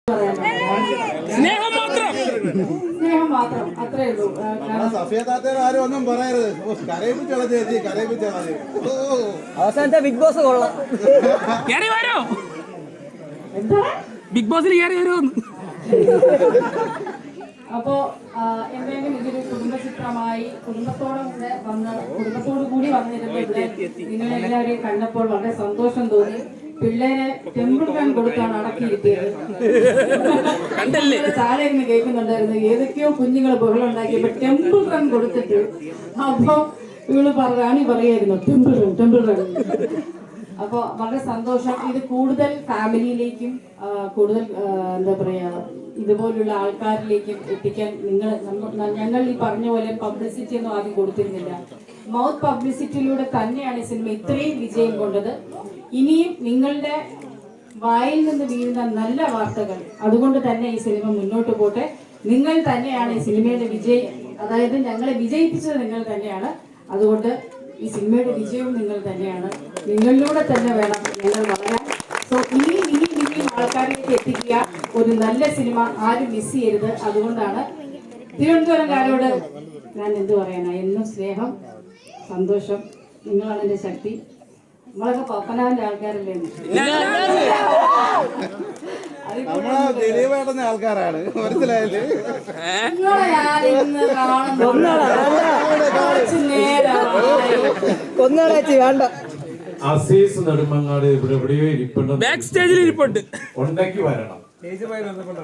സ്നേഹം മാത്രം, സ്നേഹം മാത്രം, അത്രേ ഉള്ളൂ. ആരും ഒന്നും പറയരുത്. കരയിപ്പിച്ചോളാം ചേച്ചി, കരയിപ്പിച്ചോളാം. അവസാനത്തെ ബിഗ് ബോസ് കൊള്ളാം. കയറി വരോ, എന്താ ബിഗ് ബോസിൽ കയറി വരുമോന്ന്. അപ്പോ എന്തായാലും ഇതൊരു കുടുംബചിത്രമായി കുടുംബത്തോടു കൂടി വന്നിരുന്നു. ഇവിടെ നിങ്ങളെല്ലാവരെയും കണ്ടപ്പോൾ വളരെ സന്തോഷം തോന്നി. പിള്ളേരെ ടെമ്പിൾ റൺ കൊടുത്താണ് അടക്കിയിരുത്തിയത്. താഴെ ഇരുന്ന് കേൾക്കുന്നുണ്ടായിരുന്നു, ഏതൊക്കെയോ കുഞ്ഞുങ്ങൾ ബഹളം ഉണ്ടാക്കിയപ്പോ ടെമ്പിൾ റൺ കൊടുത്തിട്ട്. അപ്പൊ ഇവള് റാണി പറയായിരുന്നു ടെമ്പിൾ റൺ. അപ്പോൾ വളരെ സന്തോഷം. ഇത് കൂടുതൽ ഫാമിലിയിലേക്കും കൂടുതൽ എന്താ പറയാ ഇതുപോലുള്ള ആൾക്കാരിലേക്കും എത്തിക്കാൻ ഞങ്ങൾ ഈ പറഞ്ഞ പോലെ പബ്ലിസിറ്റി ഒന്നും ആദ്യം കൊടുത്തിരുന്നില്ല. മൗത്ത് പബ്ലിസിറ്റിയിലൂടെ തന്നെയാണ് ഈ സിനിമ ഇത്രയും വിജയം കൊണ്ടത്. ഇനിയും നിങ്ങളുടെ വായിൽ നിന്ന് വീഴുന്ന നല്ല വാർത്തകൾ അതുകൊണ്ട് തന്നെ ഈ സിനിമ മുന്നോട്ട് പോട്ടെ. നിങ്ങൾ തന്നെയാണ് ഈ സിനിമയുടെ വിജയം, അതായത് ഞങ്ങളെ വിജയിപ്പിച്ചത് നിങ്ങൾ തന്നെയാണ്. അതുകൊണ്ട് ഈ സിനിമയുടെ വിജയവും നിങ്ങൾ തന്നെയാണ്. നിങ്ങളിലൂടെ തന്നെ വേണം ഞങ്ങൾ വളരാൻ. സോ ഇനിയും ആൾക്കാരിലേക്ക് എത്തിക്കുക. ഒരു നല്ല സിനിമ ആരും മിസ് ചെയ്യരുത്. അതുകൊണ്ടാണ് തിരുവനന്തപുരംകാരോട് ഞാൻ എന്ത് പറയാനാ, എന്നും സ്നേഹം, സന്തോഷം. നിങ്ങളാണ് എൻ്റെ ശക്തി. നമ്മളൊക്കെ പപ്പനാവിന്റെ ആൾക്കാരല്ലേ? ആൾക്കാരാണ്, മനസ്സിലായില്ലേ? വേണ്ട. അസീസ് നെടുമങ്ങാട് ഇവിടെ എവിടെയോ ഇരിപ്പുണ്ട്, ബാക്ക് സ്റ്റേജിൽ ഇരിപ്പുണ്ട്. ഉണ്ടെങ്കിൽ വരണം. സ്റ്റേജുമായി ബന്ധപ്പെട്ട